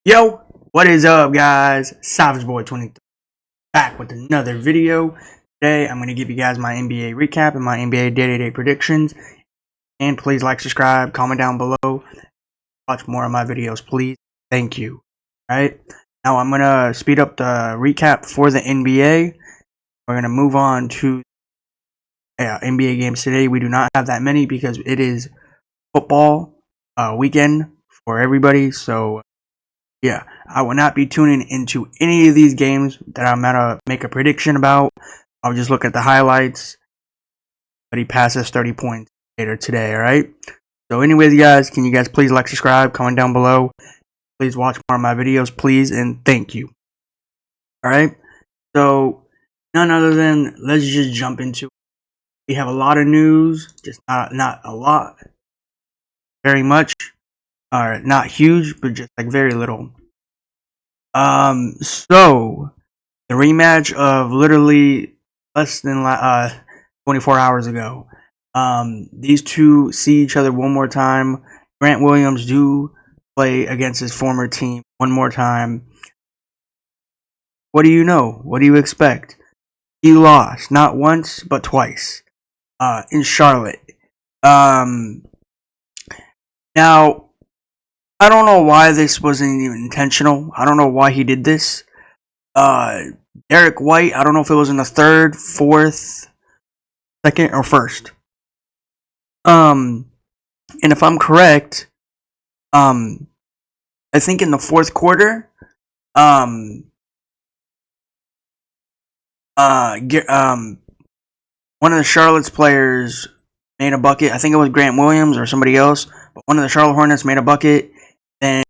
Yo, what is up, guys? Savage Boy 23 back with another video. Today, I'm going to give you guys my NBA recap and my NBA day-to-day predictions. And please like, subscribe, comment down below. Watch more of my videos, please. Thank you. Alright, now I'm going to speed up the recap for the NBA. We're going to move on to NBA games today. We do not have that many because it is football weekend for everybody, so yeah, I will not be tuning into any of these games that I'm gonna make a prediction about. I'll just look at the highlights. But he passes 30 points later today, alright? So anyways, guys, can you guys please like, subscribe, comment down below. Please watch more of my videos, please, and thank you. Alright? So, none other than, let's just jump into it. We have a lot of news, just not a lot. Very much. Or not huge, but just like very little. So the rematch of literally less than 24 hours ago. These two see each other one more time. Grant Williams do play against his former team one more time. What do you know? What do you expect? He lost not once but twice. In Charlotte. Now, I don't know why this wasn't even intentional. I don't know why he did this. Derek White, I don't know if it was in the third, fourth, second, or first. And if I'm correct, I think in the fourth quarter, one of the Charlotte's players made a bucket. I think it was Grant Williams or somebody else, but one of the Charlotte Hornets made a bucket. Then,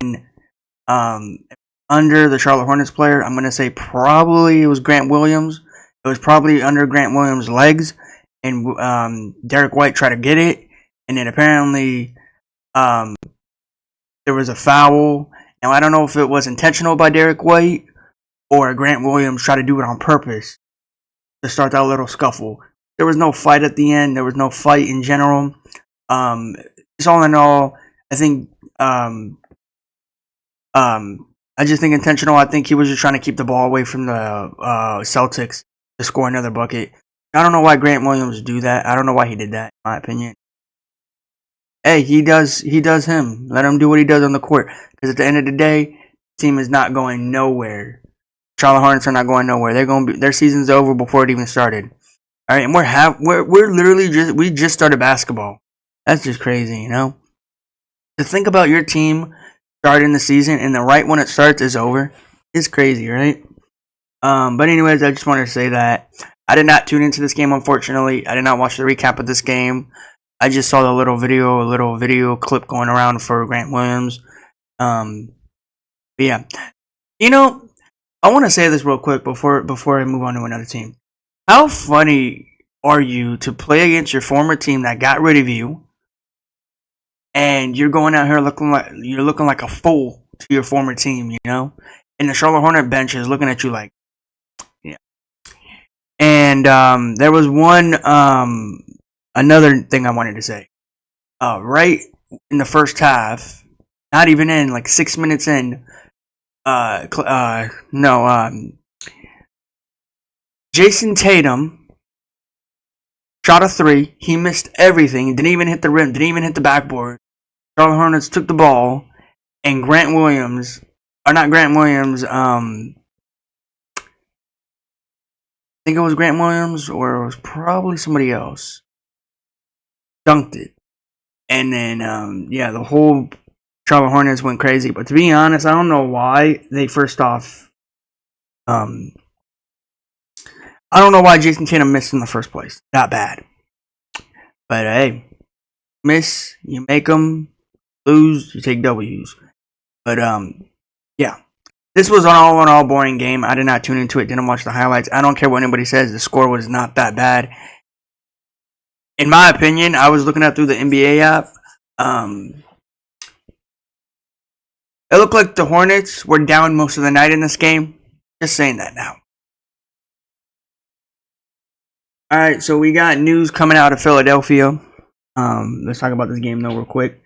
under the Charlotte Hornets player, I'm going to say probably it was Grant Williams. It was probably under Grant Williams' legs, and Derek White tried to get it, and then apparently there was a foul. Now, I don't know if it was intentional by Derek White or Grant Williams tried to do it on purpose to start that little scuffle. There was no fight at the end. There was no fight in general. Just all in all, I think I just think intentional. I think he was just trying to keep the ball away from the Celtics to score another bucket. I don't know why Grant Williams do that. I don't know why he did that, in my opinion. Hey, he does him. Let him do what he does on the court. Because at the end of the day, the team is not going nowhere. Charlotte Hornets are not going nowhere. Their season's over before it even started. All right, and we're literally just started basketball. That's just crazy, you know. To think about your team starting the season and the right when it starts is over is crazy, right? But anyways, I just wanted to say that I did not tune into this game, unfortunately. I did not watch the recap of this game. I just saw the little video clip going around for Grant Williams. But yeah, you know, I want to say this real quick before I move on to another team. How funny are you to play against your former team that got rid of you? And you're going out here looking like a fool to your former team, you know? And the Charlotte Hornet bench is looking at you like, yeah. And there was another thing I wanted to say. Right in the first half, not even in, like 6 minutes in, Jason Tatum shot a three. He missed everything. Didn't even hit the rim. Didn't even hit the backboard. Charlotte Hornets took the ball, and Grant Williams, or not Grant Williams, I think it was Grant Williams, or it was probably somebody else, dunked it. And then, yeah, the whole Charlotte Hornets went crazy. But to be honest, I don't know why I don't know why Jason Tatum missed in the first place. Not bad. But hey, miss, you make them. Lose, you take W's. But yeah, this was an all boring game. I did not tune into it, didn't watch the highlights. I don't care what anybody says, the score was not that bad. In my opinion, I was looking at through the NBA app. It looked like the Hornets were down most of the night in this game. Just saying that now. Alright, so we got news coming out of Philadelphia. Let's talk about this game though real quick.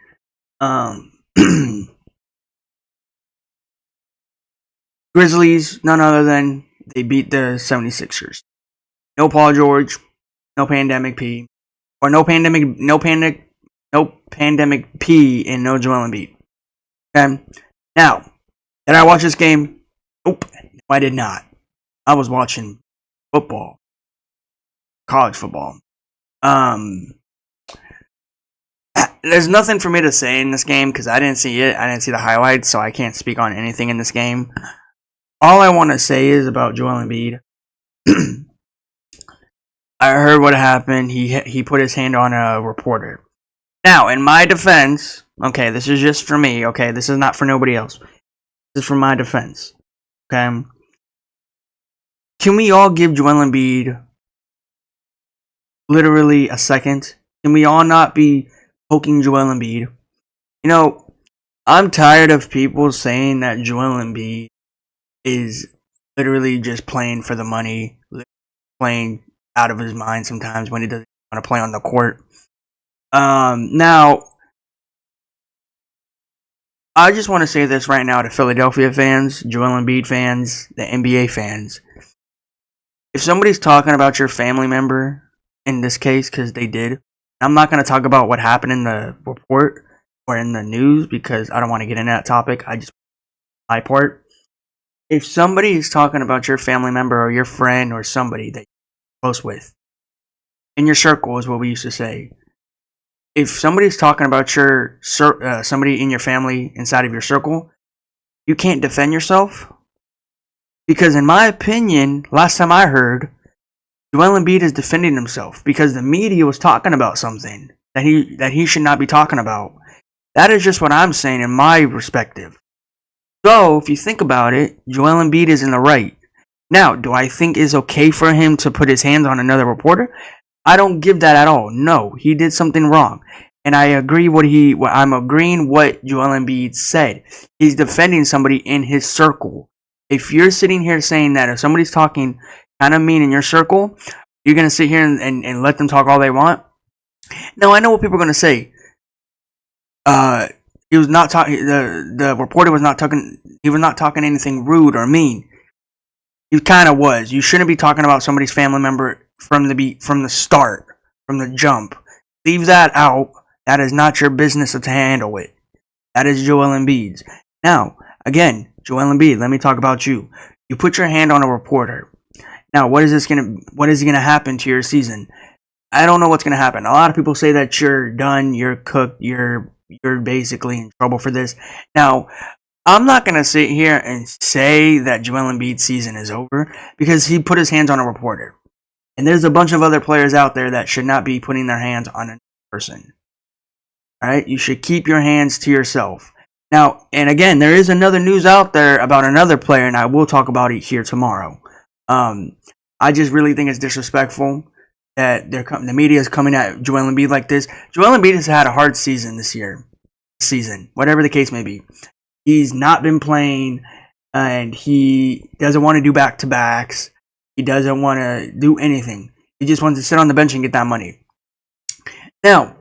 Grizzlies, none other than they beat the 76ers. No Paul George, no Pandemic P, or no Pandemic P, and no Joel Embiid. Okay. Now, did I watch this game? Nope, I did not. I was watching football, college football. There's nothing for me to say in this game because I didn't see it. I didn't see the highlights, so I can't speak on anything in this game. All I want to say is about Joel Embiid. I heard what happened. He put his hand on a reporter. Now, in my defense, okay, this is just for me. Okay, this is not for nobody else. This is for my defense. Okay, can we all give Joel Embiid literally a second? Can we all not be poking Joel Embiid? You know, I'm tired of people saying that Joel Embiid is literally just playing for the money, playing out of his mind sometimes when he doesn't want to play on the court. Now, I just want to say this right now to Philadelphia fans, Joel Embiid fans, the NBA fans. If somebody's talking about your family member, in this case, because they did, I'm not going to talk about what happened in the report or in the news because I don't want to get into that topic. I just, my part. If somebody is talking about your family member or your friend or somebody that you're close with, in your circle is what we used to say. If somebody's talking about your somebody in your family inside of your circle, you can't defend yourself. Because in my opinion, last time I heard, Joel Embiid is defending himself because the media was talking about something that he should not be talking about. That is just what I'm saying in my perspective. So, if you think about it, Joel Embiid is in the right. Now, do I think it's okay for him to put his hands on another reporter? I don't give that at all. No, he did something wrong. And I agree I'm agreeing what Joel Embiid said. He's defending somebody in his circle. If you're sitting here saying that if somebody's talking kind of mean in your circle, you're going to sit here and let them talk all they want? Now, I know what people are going to say. He was not talking. The reporter was not talking. He was not talking anything rude or mean. He kind of was. You shouldn't be talking about somebody's family member from the start, from the jump. Leave that out. That is not your business to handle it. That is Joel Embiid's. Now, again, Joel Embiid. Let me talk about you. You put your hand on a reporter. Now, what is gonna happen to your season? I don't know what's gonna happen. A lot of people say that you're done, you're cooked, you're basically in trouble for this. Now, I'm not going to sit here and say that Joel Embiid's season is over because he put his hands on a reporter. And there's a bunch of other players out there that should not be putting their hands on a person. Alright? You should keep your hands to yourself. Now, and again, there is another news out there about another player, and I will talk about it here tomorrow. I just really think it's disrespectful that the media is coming at Joel Embiid like this. Joel Embiid has had a hard season this season, whatever the case may be. He's not been playing, and he doesn't want to do back-to-backs. He doesn't want to do anything. He just wants to sit on the bench and get that money. Now,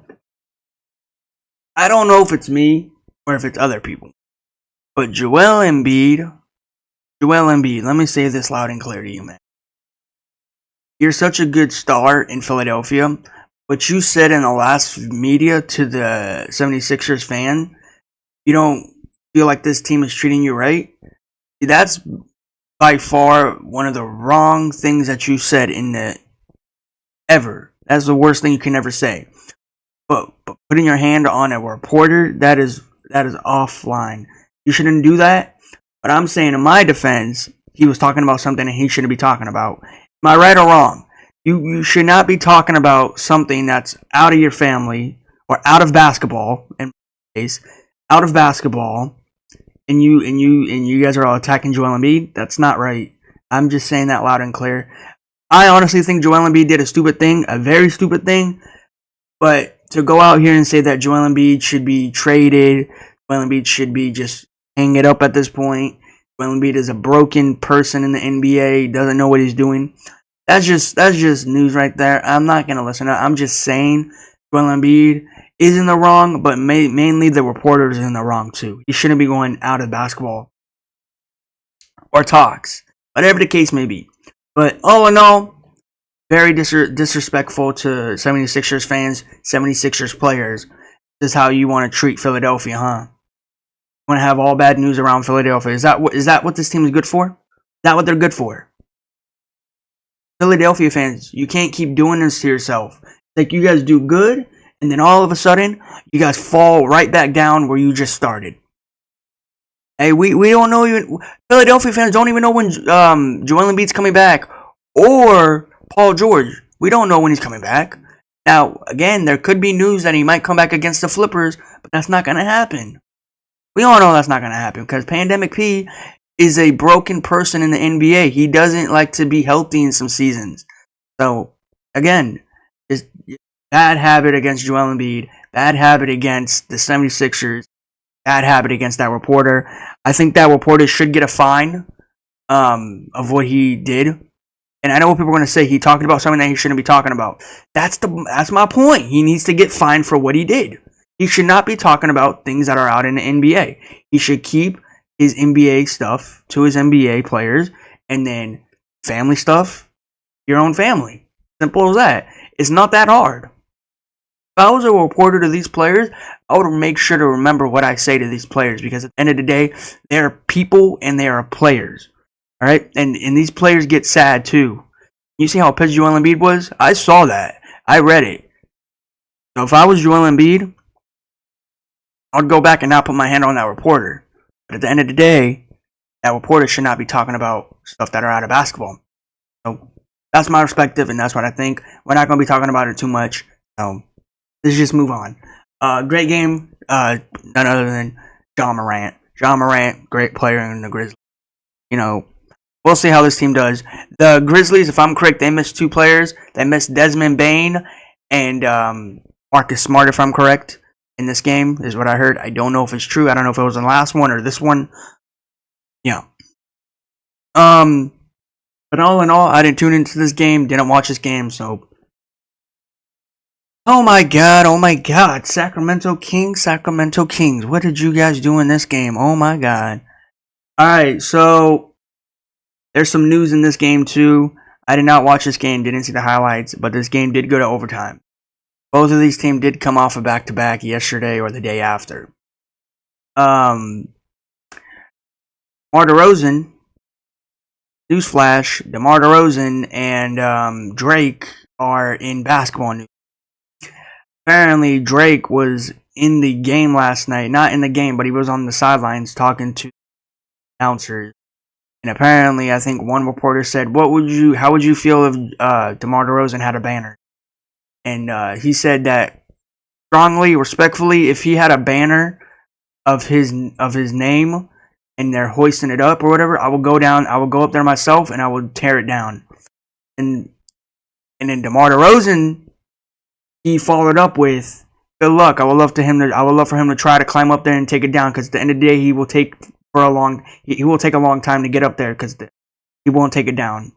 I don't know if it's me or if it's other people, but Joel Embiid, let me say this loud and clear to you, man. You're such a good star in Philadelphia. What you said in the last media to the 76ers fan, you don't feel like this team is treating you right. That's by far one of the wrong things that you said ever. That's the worst thing you can ever say. But putting your hand on a reporter, that is offline. You shouldn't do that. But I'm saying in my defense, he was talking about something that he shouldn't be talking about. Am I right or wrong? You should not be talking about something that's out of your family or out of basketball. In my case, out of basketball, and you guys are all attacking Joel Embiid. That's not right. I'm just saying that loud and clear. I honestly think Joel Embiid did a stupid thing, a very stupid thing. But to go out here and say that Joel Embiid should be traded, Joel Embiid should be just hang it up at this point. Joel Embiid is a broken person in the NBA, doesn't know what he's doing. That's just news right there. I'm not gonna listen to it. I'm just saying Joel Embiid is in the wrong, but mainly the reporters is in the wrong too. He shouldn't be going out of basketball. or talks, whatever the case may be. But all in all, very disrespectful to 76ers fans, 76ers players. This is how you want to treat Philadelphia, huh? You want to have all bad news around Philadelphia. Is that what this team is good for? Is that what they're good for? Philadelphia fans, you can't keep doing this to yourself. Like, you guys do good, and then all of a sudden, you guys fall right back down where you just started. Hey, we don't know even... Philadelphia fans don't even know when Joel Embiid's coming back. Or Paul George. We don't know when he's coming back. Now, again, there could be news that he might come back against the Flippers, but that's not going to happen. We all know that's not going to happen because Pandemic P is a broken person in the NBA. He doesn't like to be healthy in some seasons. So, again, it's bad habit against Joel Embiid, bad habit against the 76ers, bad habit against that reporter. I think that reporter should get a fine of what he did. And I know what people are going to say. He talked about something that he shouldn't be talking about. That's my point. He needs to get fined for what he did. He should not be talking about things that are out in the NBA. He should keep his NBA stuff to his NBA players, and then family stuff, your own family. Simple as that. It's not that hard. If I was a reporter to these players, I would make sure to remember what I say to these players, because at the end of the day, they are people and they are players. All right? And these players get sad too. You see how pissed Joel Embiid was? I saw that. I read it. So if I was Joel Embiid, I'd go back and not put my hand on that reporter. But at the end of the day, that reporter should not be talking about stuff that are out of basketball. So that's my perspective, and that's what I think. We're not going to be talking about it too much. So let's just move on. Great game. None other than Ja Morant. Ja Morant, great player in the Grizzlies. You know, we'll see how this team does. The Grizzlies, if I'm correct, they missed 2 players. They missed Desmond Bane and Marcus Smart, if I'm correct, in this game, is what I heard. I don't know if it's true. I don't know if it was the last one or this one. Yeah. But all in all, I didn't tune into this game, didn't watch this game, so... Oh my god. Sacramento Kings. What did you guys do in this game? Oh my god. Alright, so... There's some news in this game too. I did not watch this game, didn't see the highlights, but this game did go to overtime. Both of these teams did come off a back-to-back yesterday or the day after. DeMar DeRozan, newsflash, DeMar DeRozan and Drake are in basketball news. Apparently, Drake was in the game last night. Not in the game, but he was on the sidelines talking to announcers. And apparently, I think one reporter said, how would you feel if DeMar DeRozan had a banner? And he said that strongly, respectfully, if he had a banner of his name and they're hoisting it up or whatever, I will go up there myself and I will tear it down. And then DeMar DeRozan, he followed up with, "Good luck. I would love for him to try to climb up there and take it down, because at the end of the day, he will take a long time to get up there, because he won't take it down."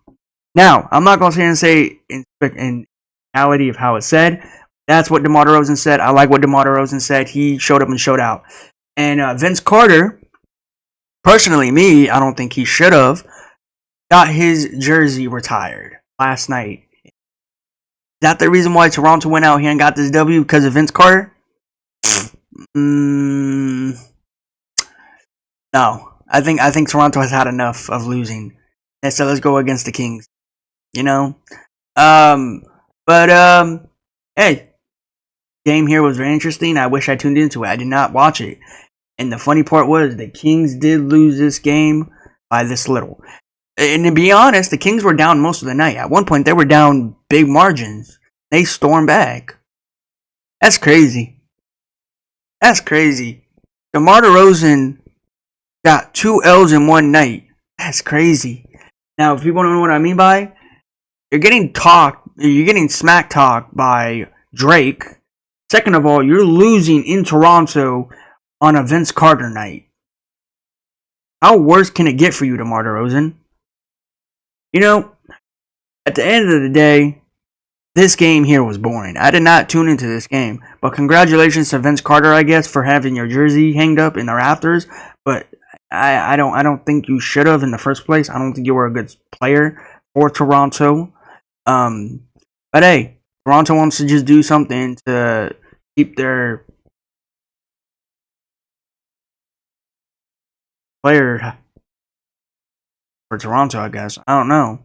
Now, I'm not going to sit here and say in reality of how it's said. That's what DeMar DeRozan said. I like what DeMar DeRozan said. He showed up and showed out. And Vince Carter, personally, I don't think he should have got his jersey retired last night. Is that the reason why Toronto went out here and got this W, because of Vince Carter? No. I think Toronto has had enough of losing. And so let's go against the Kings. You know? Hey, game here was very interesting. I wish I tuned into it. I did not watch it. And the funny part was the Kings did lose this game by this little. And to be honest, the Kings were down most of the night. At one point, they were down big margins. They stormed back. That's crazy. DeMar DeRozan got 2 L's in one night. That's crazy. Now, if people don't know what I mean by, you're getting smack talked by Drake. Second of all, you're losing in Toronto on a Vince Carter night. How worse can it get for you, DeMar DeRozan? You know, at the end of the day, this game here was boring. I did not tune into this game. But congratulations to Vince Carter, I guess, for having your jersey hanged up in the rafters. But I don't think you should have in the first place. I don't think you were a good player for Toronto. But hey, Toronto wants to just do something to keep their player for Toronto, I guess. I don't know.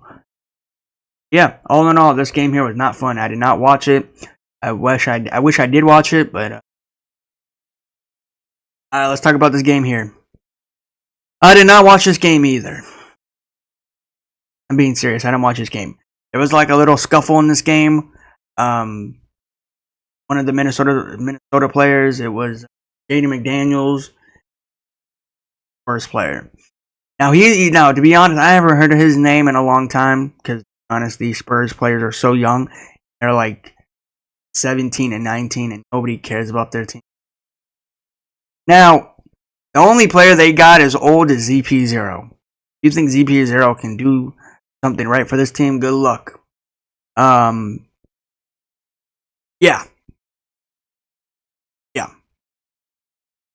Yeah, all in all, this game here was not fun. I did not watch it. I wish I did watch it, but let's talk about this game here. I did not watch this game either. I'm being serious. I didn't watch this game. There was like a little scuffle in this game. One of the Minnesota players. It was Jaden McDaniels, first player. Now to be honest, I haven't heard of his name in a long time because honestly, Spurs players are so young. They're like 17 and 19, and nobody cares about their team. Now, the only player they got as old as ZP0. If you think ZP0 can do something right for this team, good luck. Yeah.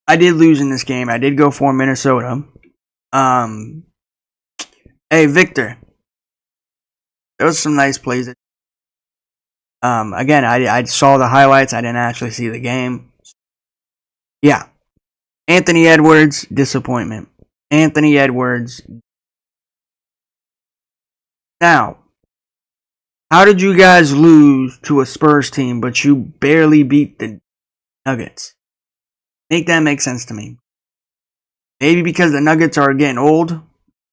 I did lose in this game. I did go for Minnesota. Hey, Victor. There was some nice plays. Again, I saw the highlights. I didn't actually see the game. Yeah. Anthony Edwards, disappointment. Anthony Edwards. Now, how did you guys lose to a Spurs team, but you barely beat the Nuggets? Make that make sense to me. Maybe because the Nuggets are getting old.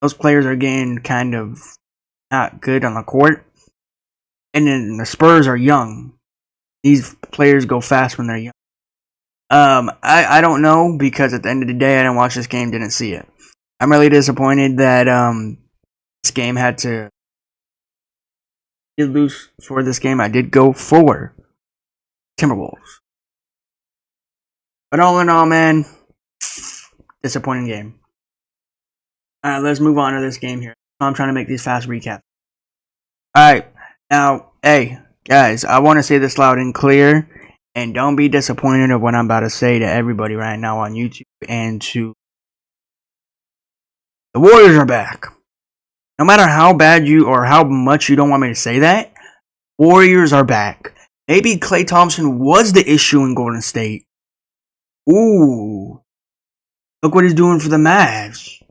Those players are getting kind of not good on the court. And then the Spurs are young. These players go fast when they're young. I don't know because at the end of the day, I didn't watch this game, didn't see it. I'm really disappointed that this game had to lose for this game. I did go for Timberwolves. But all in all, man, disappointing game. Alright, let's move on to this game here. I'm trying to make these fast recaps. Alright, now, hey, guys, I want to say this loud and clear. And don't be disappointed of what I'm about to say to everybody right now on YouTube and to the Warriors are back. No matter how bad you or how much you don't want me to say that, Warriors are back. Maybe Klay Thompson was the issue in Golden State. Ooh. Look what he's doing for the Mavs.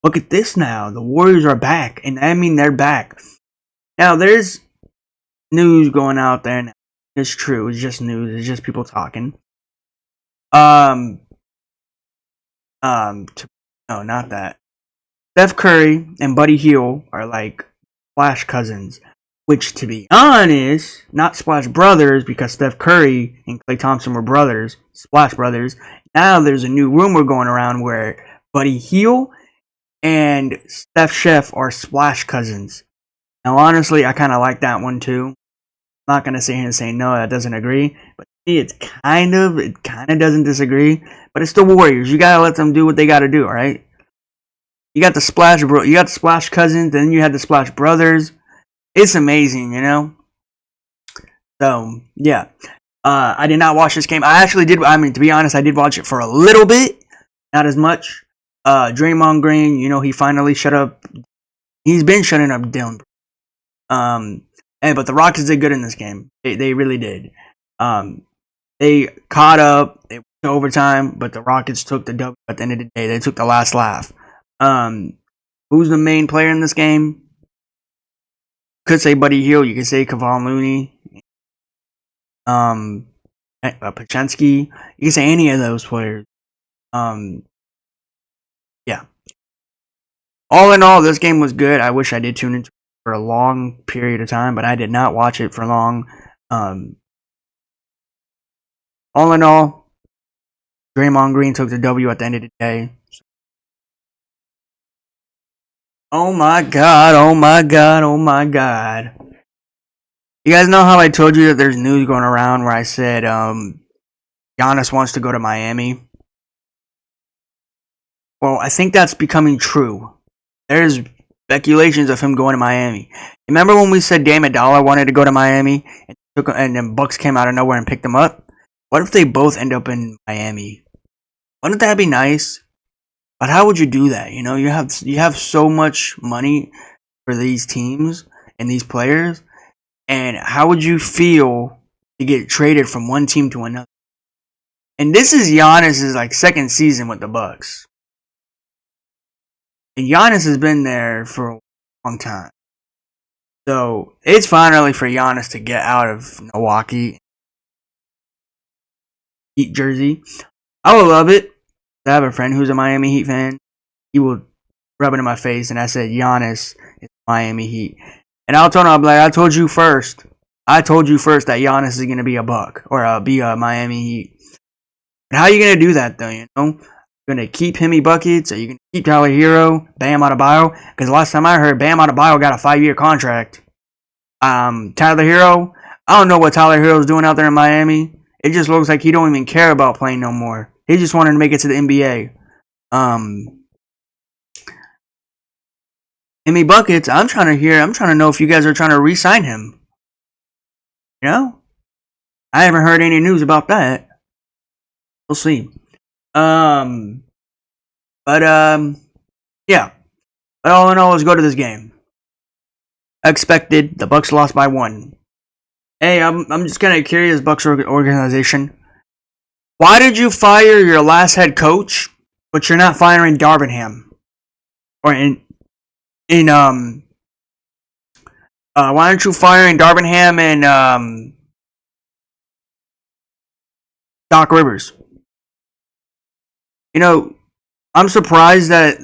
Look at this now. The Warriors are back. And I mean they're back. Now there's news going out there now. It's true. It's just news. It's just people talking. No, not that. Steph Curry and Buddy Hield are like Splash cousins. Which, to be honest, not Splash brothers because Steph Curry and Klay Thompson were brothers. Splash brothers. Now there's a new rumor going around where Buddy Hield and Steph Chef are Splash cousins. Now, honestly, I kind of like that one too. Not gonna sit here and say no, that doesn't agree, but it kind of doesn't disagree. But it's the Warriors. You gotta let them do what they gotta do, right? You got the Splash cousins, then you had the Splash brothers. It's amazing, you know. So yeah, I did not watch this game. I actually did. I mean, to be honest, I did watch it for a little bit, not as much. Draymond Green, you know, he finally shut up. He's been shutting up Dylan. But the Rockets did good in this game. They really did. They caught up. They went to overtime, but the Rockets took the W at the end of the day. They took the last laugh. Who's the main player in this game? Could say Buddy Hield. You could say Kevon Looney. Pachinski. You can say any of those players. Yeah. All in all, this game was good. I wish I did tune into for a long period of time, but I did not watch it for long. All in all, Draymond Green took the W at the end of the day. Oh my god, oh my god, oh my god. You guys know how I told you that there's news going around where I said Giannis wants to go to Miami? Well, I think that's becoming true. There's speculations of him going to Miami. Remember when we said Dame Dollar wanted to go to Miami and then Bucks came out of nowhere and picked him up? What if they both end up in Miami? Wouldn't that be nice? But how would you do that? You know, you have so much money for these teams and these players, and how would you feel to get traded from one team to another? And this is Giannis's like second season with the Bucks. And Giannis has been there for a long time. So it's finally for Giannis to get out of Milwaukee Heat jersey. I would love it. I have a friend who's a Miami Heat fan. He would rub it in my face, and I said, Giannis is Miami Heat. And I'll tell him, I'm like, I told you first. I told you first that Giannis is going to be a Buck or be a Miami Heat. And how are you going to do that, though? You know, you're going to keep Hemi buckets, or you can keep Tyler Hero, Bam Adebayo. Because last time I heard, Bam Adebayo got a 5-year contract. Tyler Hero, I don't know what Tyler Hero's doing out there in Miami. It just looks like he don't even care about playing no more. He just wanted to make it to the NBA. Hemi buckets, I'm trying to know if you guys are trying to re-sign him. You know? I haven't heard any news about that. We'll see. Yeah. But all in all, let's go to this game. Expected, the Bucks lost by 1. Hey, I'm just kind of curious, Bucks organization. Why did you fire your last head coach, but you're not firing Darvingham? Or why aren't you firing Darvingham and Doc Rivers? You know, I'm surprised that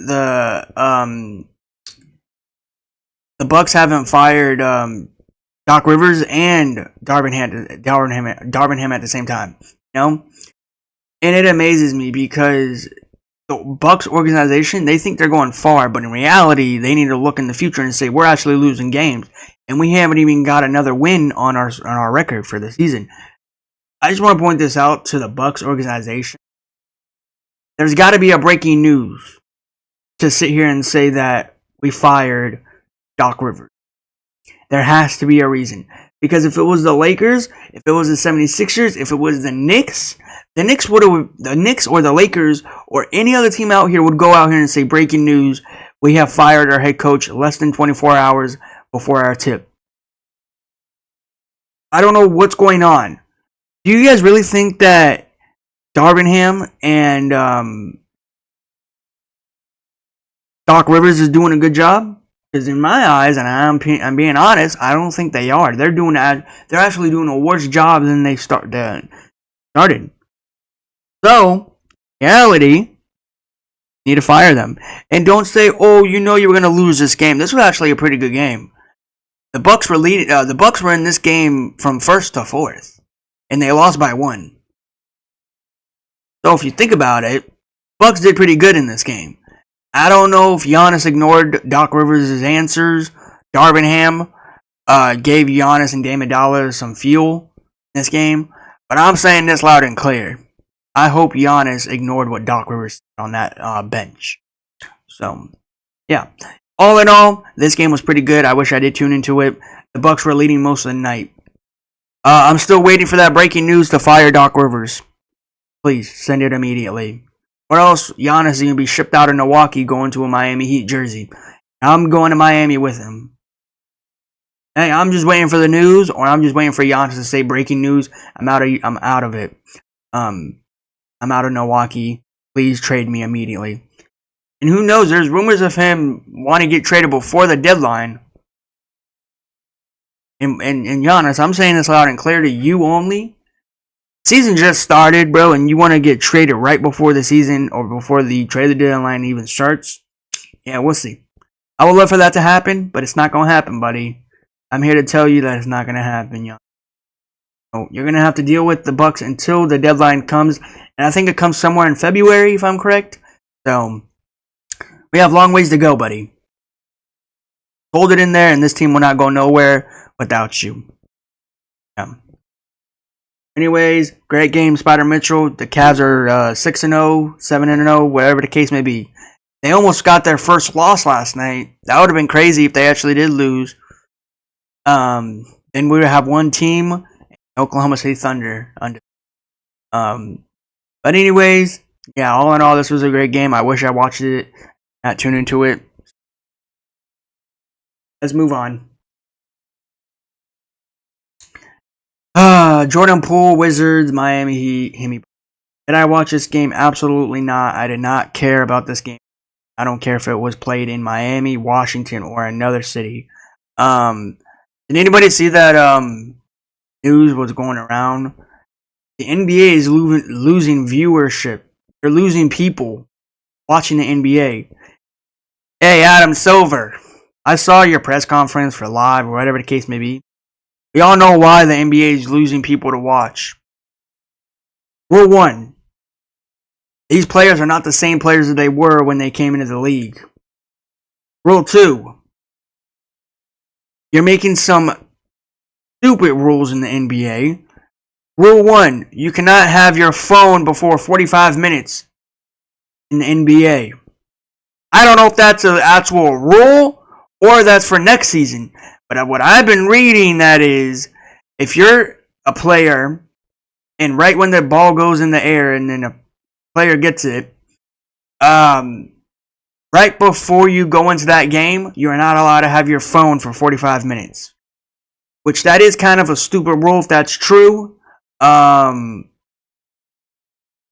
the Bucks haven't fired Doc Rivers and Darvingham at the same time. You know, and it amazes me because the Bucks organization, they think they're going far, but in reality, they need to look in the future and say we're actually losing games, and we haven't even got another win on our record for the season. I just want to point this out to the Bucks organization. There's got to be a breaking news to sit here and say that we fired Doc Rivers. There has to be a reason. Because if it was the Lakers, if it was the 76ers, if it was the Knicks or the Lakers or any other team out here would go out here and say, breaking news, we have fired our head coach less than 24 hours before our tip. I don't know what's going on. Do you guys really think that Darvingham and Doc Rivers is doing a good job? Because in my eyes, and I'm being honest, I don't think they are. They're actually doing a worse job than they started. So, reality, need to fire them. And don't say, oh, you know you were going to lose this game. This was actually a pretty good game. The Bucks were leading. The Bucks were in this game from first to fourth, and they lost by 1. So if you think about it, Bucks did pretty good in this game. I don't know if Giannis ignored Doc Rivers' answers. Darvingham gave Giannis and Dame Dollar some fuel in this game. But I'm saying this loud and clear. I hope Giannis ignored what Doc Rivers said on that bench. So, yeah. All in all, this game was pretty good. I wish I did tune into it. The Bucks were leading most of the night. I'm still waiting for that breaking news to fire Doc Rivers. Please, send it immediately. Or else Giannis is going to be shipped out of Milwaukee going to a Miami Heat jersey. I'm going to Miami with him. Hey, I'm just waiting for the news, or I'm just waiting for Giannis to say breaking news. I'm out of it. I'm out of Milwaukee. Please trade me immediately. And who knows, there's rumors of him wanting to get traded before the deadline. And Giannis, I'm saying this loud and clear to you only. Season just started, bro, and you want to get traded right before the season or before the trade deadline even starts? Yeah, we'll see. I would love for that to happen, but it's not going to happen, buddy. I'm here to tell you that it's not going to happen, y'all. So you're going to have to deal with the Bucks until the deadline comes, and I think it comes somewhere in February, if I'm correct. So we have long ways to go, buddy. Hold it in there, and this team will not go nowhere without you. Yeah. Anyways, great game, Spider Mitchell. The Cavs are 6-0, 7-0, whatever the case may be. They almost got their first loss last night. That would have been crazy if they actually did lose. Then we would have one team, Oklahoma City Thunder. But anyways, yeah, all in all, this was a great game. I wish I watched it, not tuned into it. Let's move on. Jordan Poole, Wizards, Miami Heat, hit me. Did I watch this game? Absolutely not. I did not care about this game. I don't care if it was played in Miami, Washington, or another city. Did anybody see that news was going around? The NBA is losing viewership. They're losing people watching the NBA. Hey, Adam Silver, I saw your press conference for live or whatever the case may be. We all know why the NBA is losing people to watch. Rule 1. These players are not the same players that they were when they came into the league. Rule 2. You're making some stupid rules in the NBA. Rule 1. You cannot have your phone before 45 minutes in the NBA. I don't know if that's an actual rule or that's for next season. But what I've been reading, that is, if you're a player and right when the ball goes in the air and then a player gets it, right before you go into that game, you are not allowed to have your phone for 45 minutes. Which that is kind of a stupid rule if that's true. I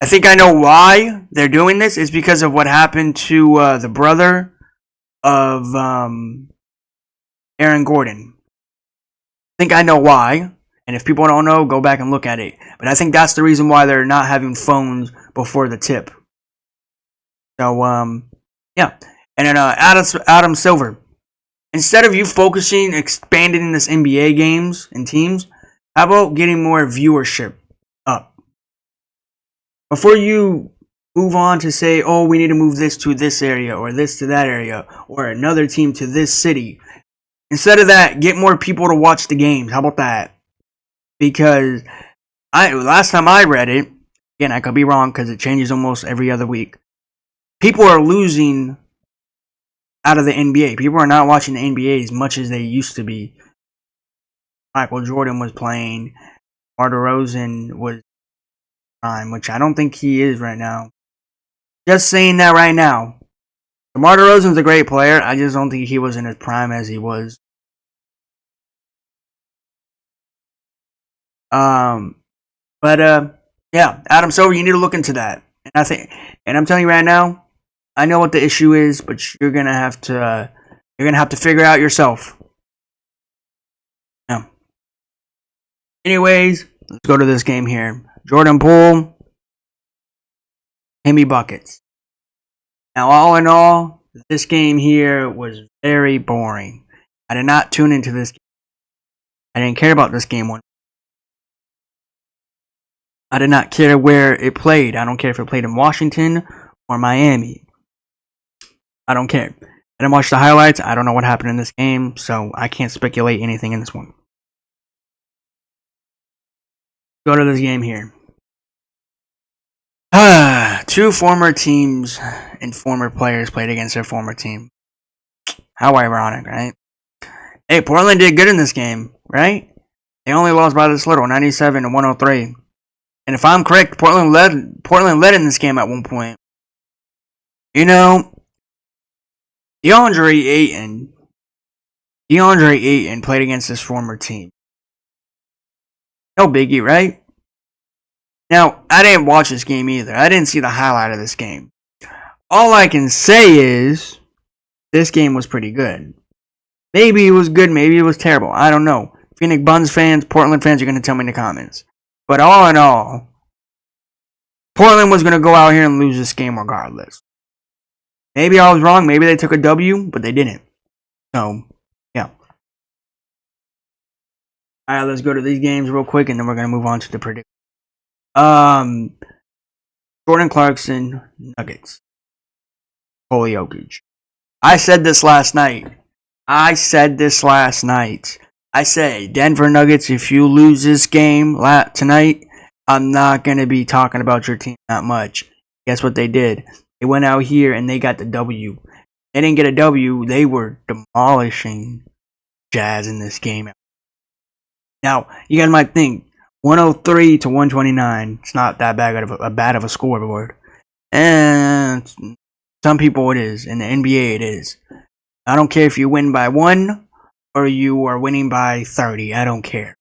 think I know why they're doing this. It's because of what happened to the brother of Aaron Gordon. I think I know why. And if people don't know, go back and look at it. But I think that's the reason why they're not having phones before the tip. So, yeah. And then Adam Silver. Instead of you focusing, expanding this NBA games and teams, how about getting more viewership up? Before you move on to say, oh, we need to move this to this area, or this to that area, or another team to this city. Instead of that, get more people to watch the games. How about that? Because last time I read it, again, I could be wrong because it changes almost every other week. People are losing out of the NBA. People are not watching the NBA as much as they used to be. Michael Jordan was playing. DeMar DeRozan was prime, which I don't think he is right now. Just saying that right now. DeMar DeRozan's a great player. I just don't think he was in his prime as he was. Yeah, Adam Silver, you need to look into that. And I'm telling you right now, I know what the issue is, but you're gonna have to figure it out yourself. Yeah. Anyways, let's go to this game here. Jordan Poole, Hemi buckets. Now, all in all, this game here was very boring. I did not tune into this game. I didn't care about this game one. I did not care where it played. I don't care if it played in Washington or Miami. I don't care. I didn't watch the highlights. I don't know what happened in this game, so I can't speculate anything in this one. Go to this game here. Two former teams and former players played against their former team. How ironic, right? Hey, Portland did good in this game, right? They only lost by this little, 97 to 103. And if I'm correct, Portland led in this game at one point. You know, DeAndre Ayton played against his former team. No biggie, right? Now, I didn't watch this game either. I didn't see the highlight of this game. All I can say is this game was pretty good. Maybe it was good, maybe it was terrible. I don't know. Phoenix Suns fans, Portland fans, you're going to tell me in the comments. But all in all, Portland was going to go out here and lose this game regardless. Maybe I was wrong. Maybe they took a W, but they didn't. So, yeah. Alright, let's go to these games real quick, and then we're going to move on to the prediction. Jordan Clarkson, Nuggets. Nikola Jokic. I said this last night. I said, Denver Nuggets, if you lose this game tonight, I'm not going to be talking about your team that much. Guess what they did? They went out here and they got the W. They didn't get a W. They were demolishing Jazz in this game. Now, you guys might think 103 to 129. It's not that bad of a scoreboard. And some people it is. In the NBA it is. I don't care if you win by 1 or you are winning by 30. I don't care.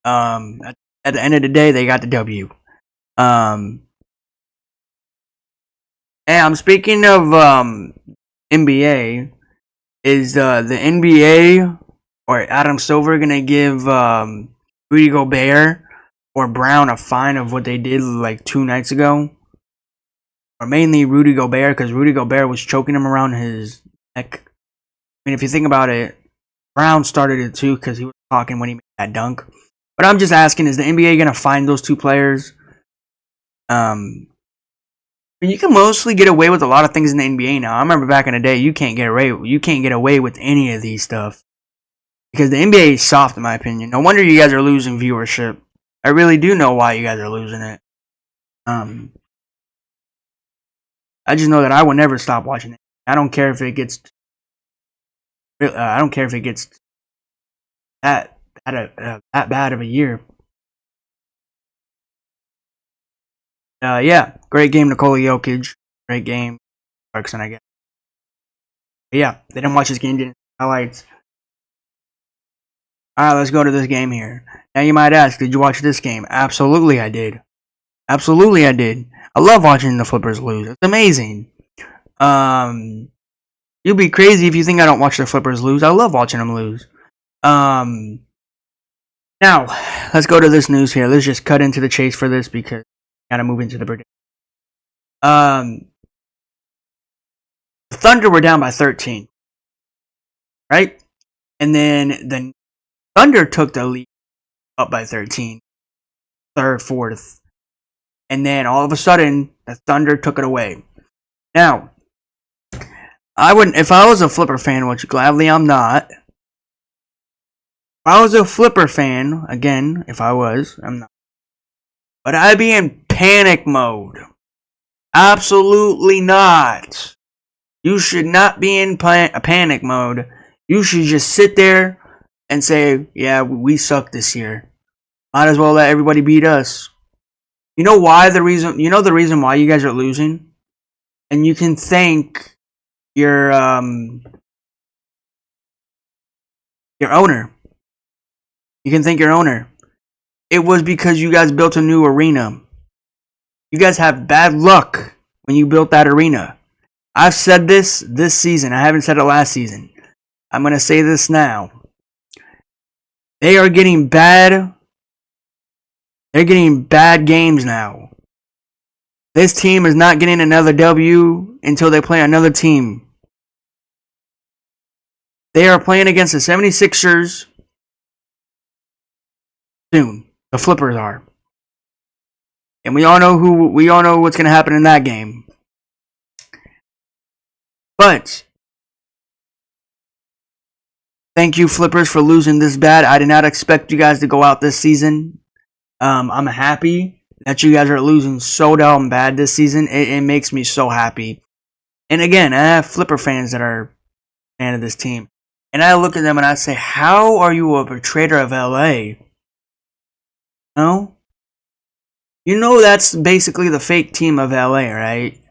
At the end of the day, they got the W. And I'm speaking of NBA. Is the NBA or Adam Silver gonna give Rudy Gobert or Brown a fine of what they did like 2 nights ago? Or mainly Rudy Gobert, because Rudy Gobert was choking him around his neck. I mean, if you think about it, Brown started it too because he was talking when he made that dunk. But I'm just asking, is the NBA gonna fine those 2 players? You can mostly get away with a lot of things in the NBA now. I remember back in the day, you can't get away with any of these stuff because the NBA is soft, in my opinion. No wonder you guys are losing viewership. I really do know why you guys are losing it. I just know that I will never stop watching it. I don't care if it gets. I don't care if it gets that bad of a year. Yeah, great game, Nikola Jokic. Great game, Clarkson, I guess. But yeah, they didn't watch this game, didn't highlights. Alright, let's go to this game here. Now you might ask, did you watch this game? Absolutely I did. Absolutely I did. I love watching the Flippers lose. It's amazing. You'll be crazy if you think I don't watch the Flippers lose. I love watching them lose. Now, let's go to this news here. Let's just cut into the chase for this because I gotta move into the prediction. The Thunder were down by 13. Right? And then the Thunder took the lead up by 13. Third, fourth. And then all of a sudden, the Thunder took it away. Now, I wouldn't, if I was a Flipper fan, which gladly I'm not. If I was a Flipper fan, again, if I was, I'm not. But I'd be in panic mode. Absolutely not. You should not be in panic mode. You should just sit there and say, yeah, we suck this year. Might as well let everybody beat us. You know why the reason why you guys are losing? And you can thank your owner. You can thank your owner. It was because you guys built a new arena. You guys have bad luck when you built that arena. I've said this season. I haven't said it last season. I'm going to say this now. They are getting bad. They're getting bad games now. This team is not getting another W until they play another team. They are playing against the 76ers soon. The Flippers are. And we all know what's going to happen in that game. But thank you, Flippers, for losing this bad. I did not expect you guys to go out this season. I'm happy that you guys are losing so damn bad this season. It makes me so happy. And again, I have Flipper fans that are a fan of this team. And I look at them and I say, how are you a betrayer of LA? No? You know that's basically the fake team of LA, right?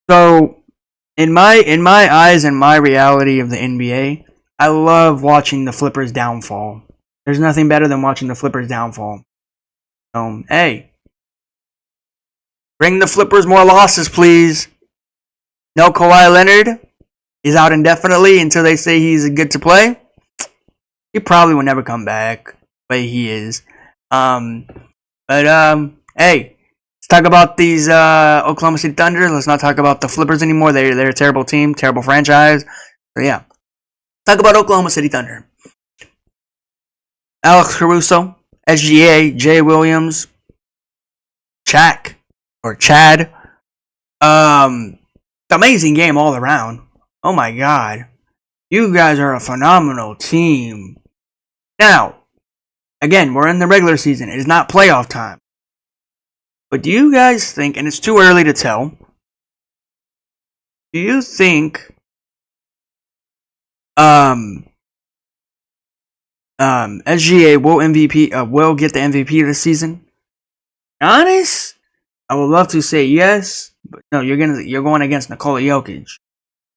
So, in my eyes and my reality of the NBA, I love watching the Flippers downfall. There's nothing better than watching the Flippers downfall. So, hey, bring the Flippers more losses, please. No Kawhi Leonard. He's out indefinitely until they say he's good to play. He probably will never come back, but he is. Hey, let's talk about these Oklahoma City Thunder. Let's not talk about the Flippers anymore. They're a terrible team, terrible franchise. So yeah, talk about Oklahoma City Thunder. Alex Caruso, SGA, Jay Williams, Chad. Amazing game all around. Oh my god. You guys are a phenomenal team. Now, again, we're in the regular season. It is not playoff time. But do you guys think, and it's too early to tell, do you think SGA will get the MVP this season? Giannis I would love to say yes, but no, you're going against Nikola Jokic,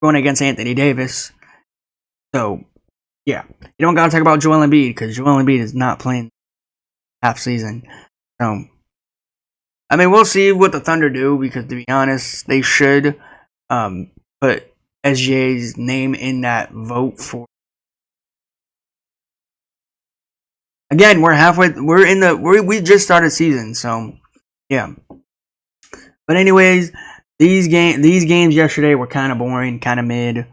going against Anthony Davis. So yeah, you don't gotta talk about Joel Embiid because Joel Embiid is not playing half season. So I mean, we'll see what the Thunder do because to be honest, they should put SGA's name in that vote for. Again, we're halfway. We just started season, so yeah. But anyways, these games yesterday were kind of boring, kind of mid.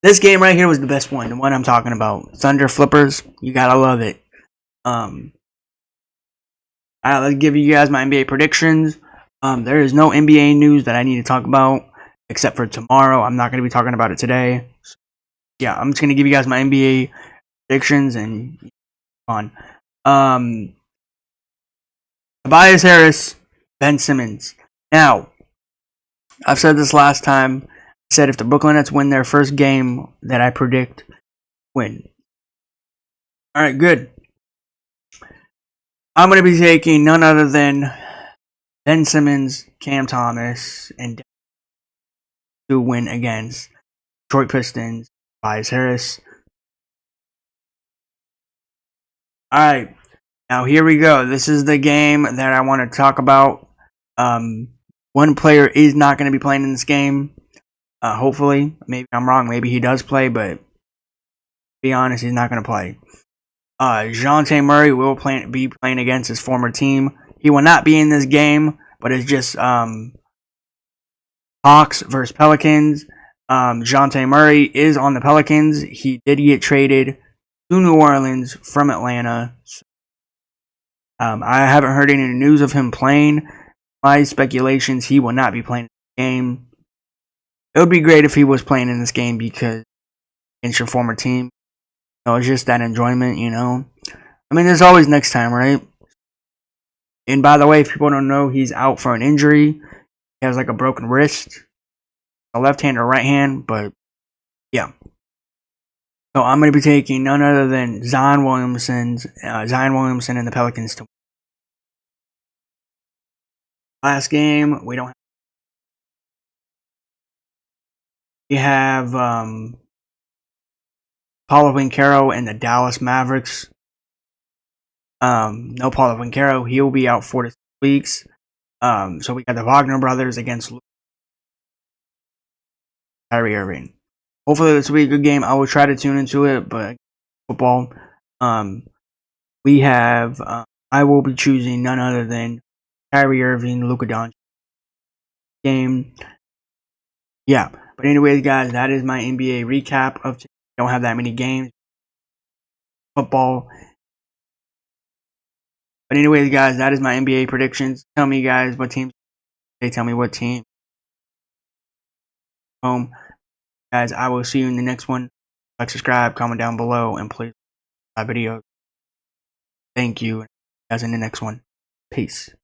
This game right here was the best one, the one I'm talking about. Thunder Flippers, you gotta love it. Alright, let's give you guys my NBA predictions. There is no NBA news that I need to talk about except for tomorrow. I'm not gonna be talking about it today. So, yeah, I'm just gonna give you guys my NBA predictions and on. Tobias Harris, Ben Simmons. Now, I've said this last time. I said if the Brooklyn Nets win their first game that I predict win. Alright, good. I'm going to be taking none other than Ben Simmons, Cam Thomas, and to win against Detroit Pistons, Tobias Harris. Alright, now here we go. This is the game that I want to talk about. One player is not going to be playing in this game. Hopefully, maybe I'm wrong. Maybe he does play, but to be honest, he's not going to play. DeJounte Murray will be playing against his former team. He will not be in this game, but it's just Hawks versus Pelicans. DeJounte Murray is on the Pelicans. He did get traded to New Orleans from Atlanta. I haven't heard any news of him playing. My speculations, he will not be playing in the game. It would be great if he was playing in this game because against your former team. It's just that enjoyment, I mean, there's always next time, right? And by the way, if people don't know, he's out for an injury. He has like a broken wrist, a left hand or right hand, but yeah. So I'm going to be taking none other than Zion Williamson and the Pelicans to win. Last game, we have Paulo Banchero and the Dallas Mavericks. No Paulo Banchero. He'll be out 4 to 6 weeks. So we got the Wagner brothers against Kyrie Irving. Hopefully this will be a good game. I will try to tune into it, but football. We have. I will be choosing none other than Kyrie Irving, Luka Doncic game. Yeah, but anyways, guys, that is my NBA recap of today. Don't have that many games. Football. But anyways, guys, that is my NBA predictions. Tell me, guys, what teams. They tell me what team. Guys, I will see you in the next one. Like, subscribe, comment down below, and please my video. Thank you. Guys, in the next one. Peace.